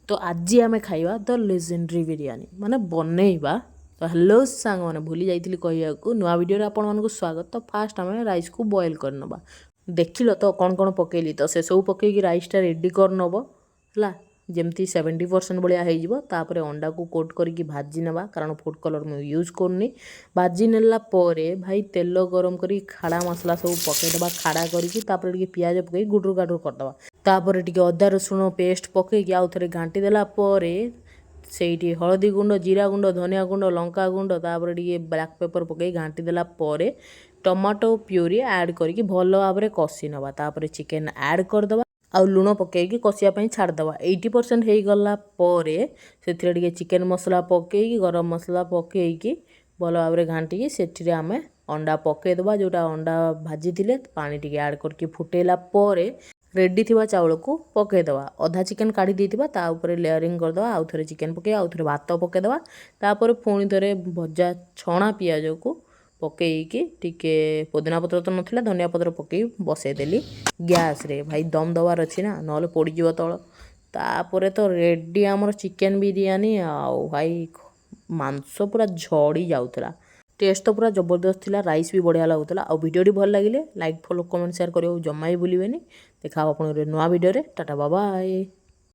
तो आज आम खाइबा द लेजेंडरी बिरयानी माने बनैबा। तो हेलो सांग मैंने भूली जाइली कहू नुआ वीडियो आपण मानक स्वागत। तो फास्ट आम राइस को बॉयल करनबा। देख लो तो कौन कौन पकेली तो से सब पकईकी राइसटा रेडी करनब है जमती 70% भाया होपर अंडा को कोट करके भाजी नेबा कारण फूड कलर मुझे यूज करनी। भाजी नेला भाई तेल गरम कर खाड़ा मसला सब पकईदबा खाड़ा करके पियाज पकई गुडुर गाडुर करदबा। तापर टिके अदा रसुण पेस्ट पकईकी आउ थे घाटी देला से हलदी गुंड जीरा गुंड धनिया गुंड लंका गुंड तापर टिके ब्लैक पेपर पकई घाटी देला टमाटो प्यूरी ऐड करके भल भाव में कषि नवा। तापर चिकेन ऐड करदबा आउ लुण पकईकी कषिया छाड़दबा। 80% हो गला से चिकेन मसला पकईकी गरम मसला पकईकी भल भाव में घाटिकी से आम अंडा पकईदबा जोटा अंडा भाजी थे पानी टिके ऐड करके फुटेला रेडी थिबा चाउल को पकईदबा। अधा चिकेन काढ़ी देथिबा ता ऊपर लेयरिंग करदबा आउ थे चिकेन पकई आउ थे भात पकईदबा। तापर पुणी थे भजा छणा पियाज को पकईकी टिके पुदीना पत्र तो नथिला धनिया पत्र पकई बसईदेली गैस रे भाई दम दबार अच्छी ना ना पोड़ीज तल। तापर तो रेडी आमर चिकेन बिरयानी आउ भाई मांस पूरा झड़ी जाऊला। टेस्ट तो पूरा जबरदस्त थिला राइस भी बढ़िया लगुला। आ वीडियो भल लगे लाइक फॉलो कमेंट शेयर करियो जम्मा ही भूलिबेनी। देखा आप नुआ वीडियो रे टाटा बाय बाय।